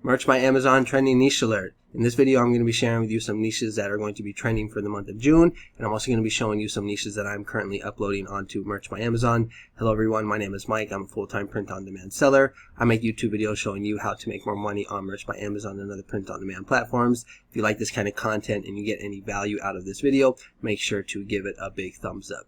Merch by Amazon Trending Niche Alert. In this video, I'm going to be sharing with you some niches that are going to be trending for the month of June, and I'm also going to be showing you some niches that I'm currently uploading onto Merch by Amazon. Hello everyone, my name is Mike. I'm a full-time print-on-demand seller. I make YouTube videos showing you how to make more money on Merch by Amazon and other print-on-demand platforms. If you like this kind of content and you get any value out of this video, make sure to give it a big thumbs up.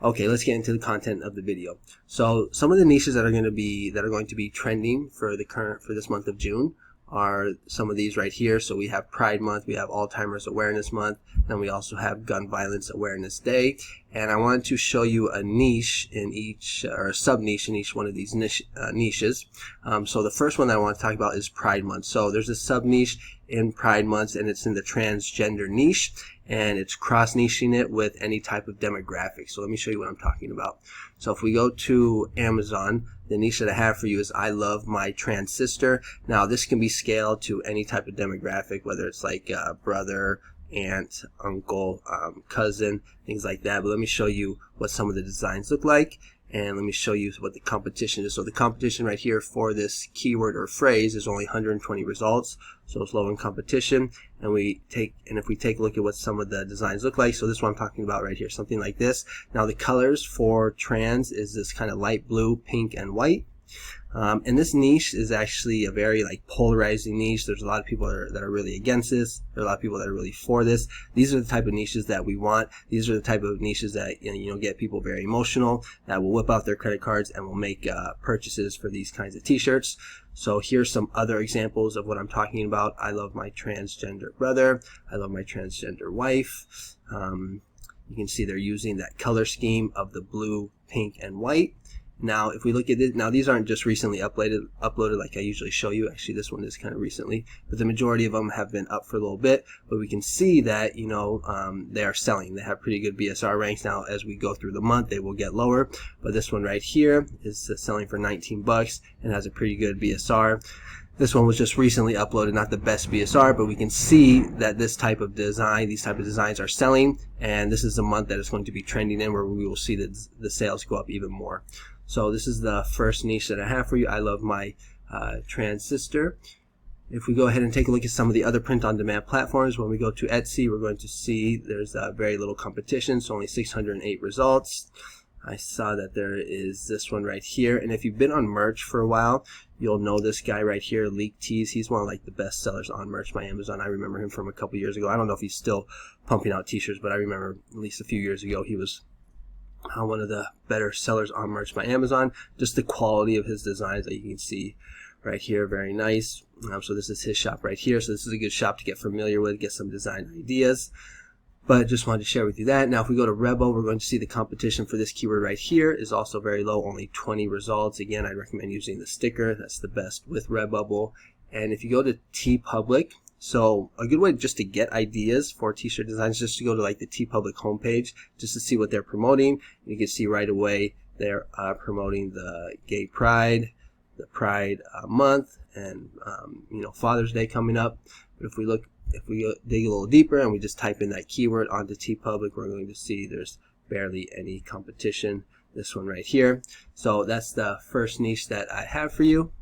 Okay, let's get into the content of the video. So some of the niches that are going to be trending for this month of June are some of these right here. So we have Pride Month, we have Alzheimer's Awareness Month, and we also have Gun Violence Awareness Day. And I wanted to show you a niche in each, or a sub-niche in each one of these niches. So the first one that I want to talk about is Pride Month. So there's a sub-niche in Pride Month, and it's in the transgender niche, and it's cross-niching it with any type of demographic. So let me show you what I'm talking about. So if we go to Amazon, the niche that I have for you is I love my trans sister. Now this can be scaled to any type of demographic, whether it's like brother, aunt, uncle, cousin, things like that. But let me show you what some of the designs look like, and let me show you what the competition is. So the competition right here for this keyword or phrase is only 120 results, so it's low in competition. And if we take a look at what some of the designs look like, so this one I'm talking about right here, something like this. Now the colors for trans is this kind of light blue, pink, and white. And this niche is actually a very polarizing niche. There's a lot of people that are really against this. There are a lot of people that are really for this. These are the type of niches that we want. These are the type of niches that get people very emotional, that will whip out their credit cards and will make purchases for these kinds of t-shirts. So here's some other examples of what I'm talking about. I love my transgender brother. I love my transgender wife. You can see they're using that color scheme of the blue, pink, and white. Now, if we look at it, now these aren't just recently uploaded like I usually show you. Actually, this one is kind of recently, but the majority of them have been up for a little bit. But we can see that, they are selling. They have pretty good BSR ranks. Now, as we go through the month, they will get lower. But this one right here is selling for 19 bucks and has a pretty good BSR. This one was just recently uploaded, not the best BSR, but we can see that these type of designs are selling, and this is the month that it's going to be trending in, where we will see the sales go up even more. So this is the first niche that I have for you. I love my trans sister. If we go ahead and take a look at some of the other print-on-demand platforms, when we go to Etsy, we're going to see there's very little competition, so only 608 results. I saw that there is this one right here, and if you've been on Merch for a while, you'll know this guy right here, Leak Tees. He's one of the best sellers on Merch by Amazon. I remember him from a couple years ago. I don't know if he's still pumping out t-shirts, but I remember at least a few years ago he was one of the better sellers on Merch by Amazon. Just the quality of his designs that you can see right here, very nice. So this is his shop right here. So this is a good shop to get familiar with, get some design ideas. But just wanted to share with you that. Now if we go to Rebel, we're going to see the competition for this keyword right here is also very low, only 20 results. Again, I'd recommend using the sticker. That's the best with Redbubble. And if you go to TeePublic, so a good way just to get ideas for t-shirt designs, just to go to the TeePublic homepage, just to see what they're promoting. You can see right away they're promoting the Gay Pride, the Pride Month, and Father's Day coming up. But if we dig a little deeper and we just type in that keyword onto TeePublic, we're going to see there's barely any competition. This one right here. So that's the first niche that I have for you.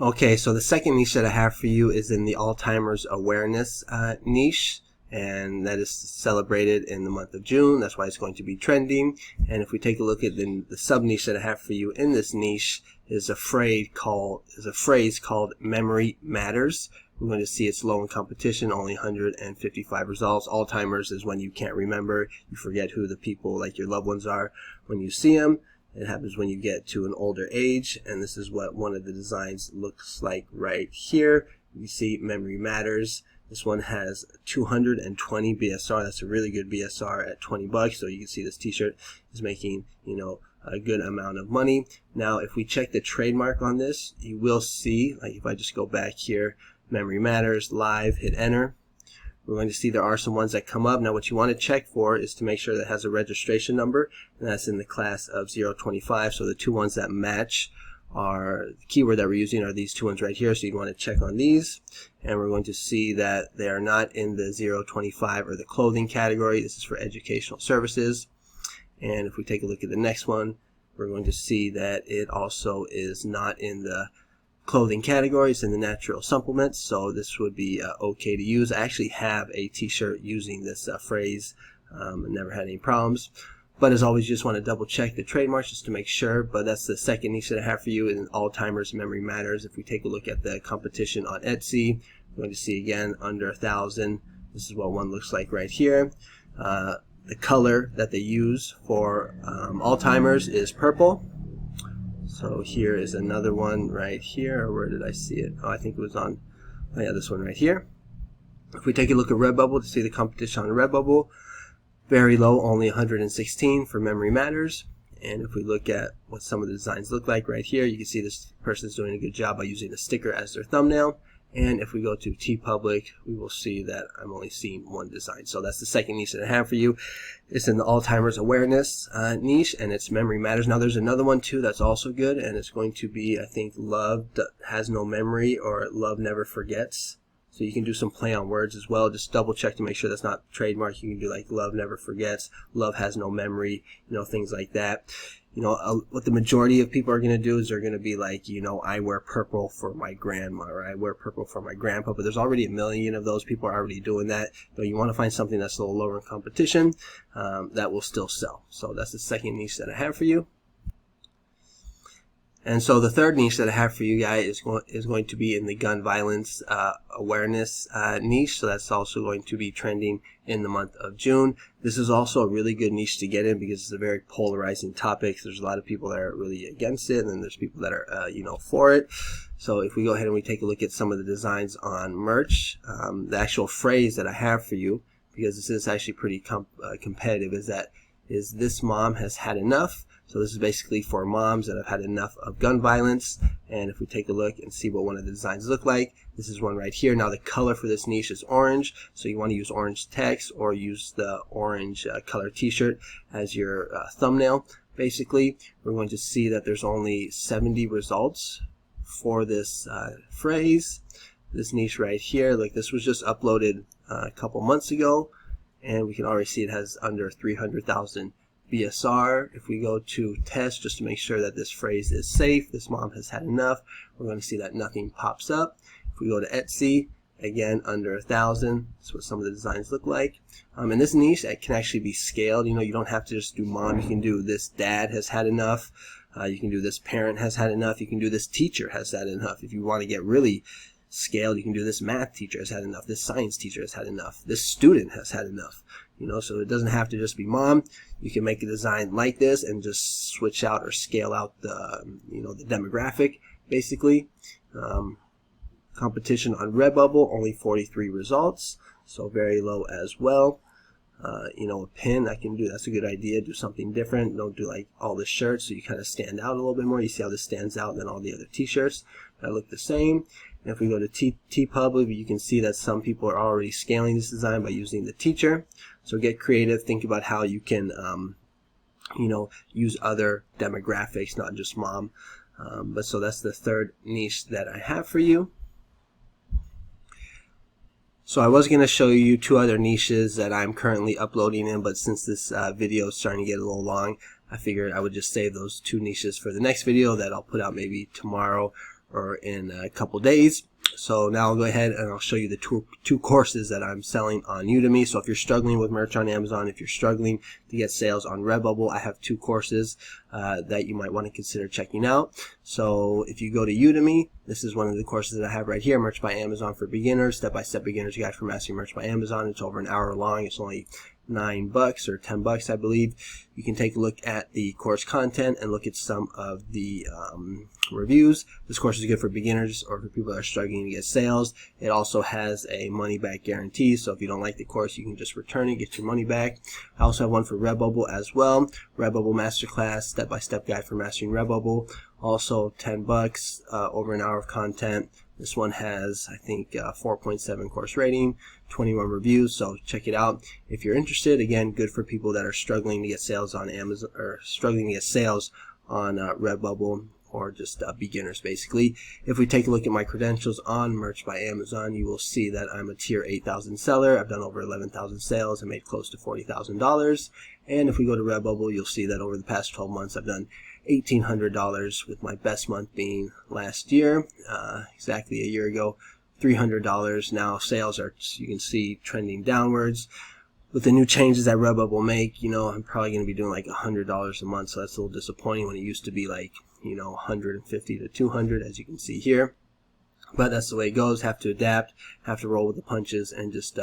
Okay, so the second niche that I have for you is in the Alzheimer's Awareness niche, and that is celebrated in the month of June. That's why it's going to be trending. And if we take a look at the sub niche that I have for you in this niche is a phrase called Memory Matters. We're going to see it's low in competition, only 155 results. Alzheimer's is when you can't remember, you forget who the people like your loved ones are when you see them. It happens when you get to an older age, and this is what one of the designs looks like right here. You see Memory Matters. This one has 220 BSR. That's a really good BSR at 20 bucks. So you can see this t-shirt is making, a good amount of money. Now, if we check the trademark on this, you will see, if I just go back here, Memory Matters, live, hit enter. We're going to see there are some ones that come up. Now what you want to check for is to make sure that it has a registration number, and that's in the class of 025. So the two ones that match are the keyword that we're using are these two ones right here. So you'd want to check on these, and we're going to see that they are not in the 025 or the clothing category. This is for educational services. And if we take a look at the next one, we're going to see that it also is not in the clothing categories in the natural supplements, so this would be okay to use. I actually have a t-shirt using this phrase and never had any problems. But as always, you just want to double check the trademarks just to make sure. But that's the second niche that I have for you in Alzheimer's Memory Matters. If we take a look at the competition on Etsy, we're going to see again under 1,000. This is what one looks like right here. The color that they use for Alzheimer's is purple. So here is another one right here. Or where did I see it? Oh, I think it was on, oh yeah, this one right here. If we take a look at Redbubble to see the competition on Redbubble, very low, only 116 for Memory Matters. And if we look at what some of the designs look like right here, you can see this person's doing a good job by using a sticker as their thumbnail. And if we go to TeePublic, we will see that I'm only seeing one design. So that's the second niche that I have for you. It's in the Alzheimer's Awareness niche, and it's Memory Matters. Now there's another one too that's also good, and it's going to be, I think, Love Has No Memory, or Love Never Forgets. So you can do some play on words as well. Just double check to make sure that's not trademark. You can do like Love Never Forgets, Love Has No Memory, things like that. What the majority of people are going to do is they're going to be like, I wear purple for my grandma, or I wear purple for my grandpa, but there's already a million of those people are already doing that. But you want to find something that's a little lower in competition that will still sell. So that's the second niche that I have for you. And so the third niche that I have for you guys is going to be in the gun violence awareness niche. So that's also going to be trending in the month of June. This is also a really good niche to get in because it's a very polarizing topic. There's a lot of people that are really against it, and then there's people that are for it. So if we go ahead and we take a look at some of the designs on merch, the actual phrase that I have for you, because this is actually pretty competitive, is this mom has had enough. So this is basically for moms that have had enough of gun violence. And if we take a look and see what one of the designs look like, this is one right here. Now the color for this niche is orange, so you want to use orange text or use the orange color t-shirt as your thumbnail. Basically, we're going to see that there's only 70 results for this phrase. This niche right here, like this was just uploaded a couple months ago, and we can already see it has under 300,000 BSR. If we go to test just to make sure that this phrase is safe, this mom has had enough, we're going to see that nothing pops up. If we go to Etsy, again under 1,000, that's what some of the designs look like. In this niche, it can actually be scaled. You don't have to just do mom. You can do this dad has had enough. You can do this parent has had enough. You can do this teacher has had enough. If you want to get really scaled, you can do this math teacher has had enough. This science teacher has had enough. This student has had enough. So it doesn't have to just be mom. You can make a design like this and just switch out or scale out the, the demographic, basically. Competition on Redbubble, only 43 results, so very low as well. A pin I can do, that's a good idea. Do something different. Don't do like all the shirts, so you kind of stand out a little bit more. You see how this stands out than all the other t-shirts that look the same. And if we go to TeePublic, you can see that some people are already scaling this design by using the teacher. So get creative. Think about how you can, use other demographics, not just mom. So that's the third niche that I have for you. So I was going to show you two other niches that I'm currently uploading in, but since this video is starting to get a little long, I figured I would just save those two niches for the next video that I'll put out maybe tomorrow or in a couple days. So now I'll go ahead and I'll show you the two courses that I'm selling on Udemy. So if you're struggling with merch on Amazon, if you're struggling to get sales on Redbubble, I have two courses that you might want to consider checking out. So if you go to Udemy, this is one of the courses that I have right here, Merch by Amazon for Beginners, Step-by-Step Beginner's Guide for Mastering Merch by Amazon. It's over an hour long. It's only $9 or $10, I believe. You can take a look at the course content and look at some of the reviews. This course is good for beginners or for people that are struggling to get sales. It also has a money back guarantee, so if you don't like the course, you can just return it, get your money back. I also have one for Redbubble as well. Redbubble Masterclass, Step-by-Step Guide for Mastering Redbubble. Also $10, over an hour of content. This one has, I think, 4.7 course rating, 21 reviews, so check it out if you're interested. Again, good for people that are struggling to get sales on Amazon, or struggling to get sales on Redbubble, or just beginners, basically. If we take a look at my credentials on Merch by Amazon, you will see that I'm a tier 8,000 seller. I've done over 11,000 sales and made close to $40,000. And if we go to Redbubble, you'll see that over the past 12 months, I've done $1,800, with my best month being last year, exactly a year ago, $300. Now sales are, you can see, trending downwards. With the new changes that Redbubble will make, I'm probably going to be doing like $100 a month, so that's a little disappointing when it used to be like, 150 to 200, as you can see here. But that's the way it goes. Have to adapt, have to roll with the punches, and just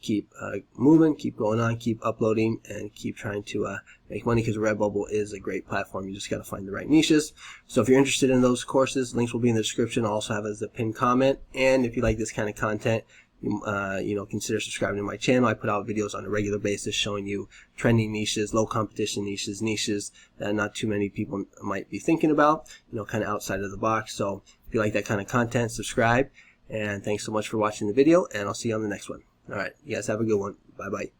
keep moving, keep going on, keep uploading, and keep trying to make money, because Redbubble is a great platform. You just got to find the right niches. So if you're interested in those courses, links will be in the description. I'll also have as a pinned comment. And if you like this kind of content, consider subscribing to my channel. I put out videos on a regular basis showing you trending niches, low competition niches that not too many people might be thinking about, kind of outside of the box. So if you like that kind of content, subscribe. And thanks so much for watching the video, and I'll see you on the next one. All right, you guys have a good one. Bye-bye.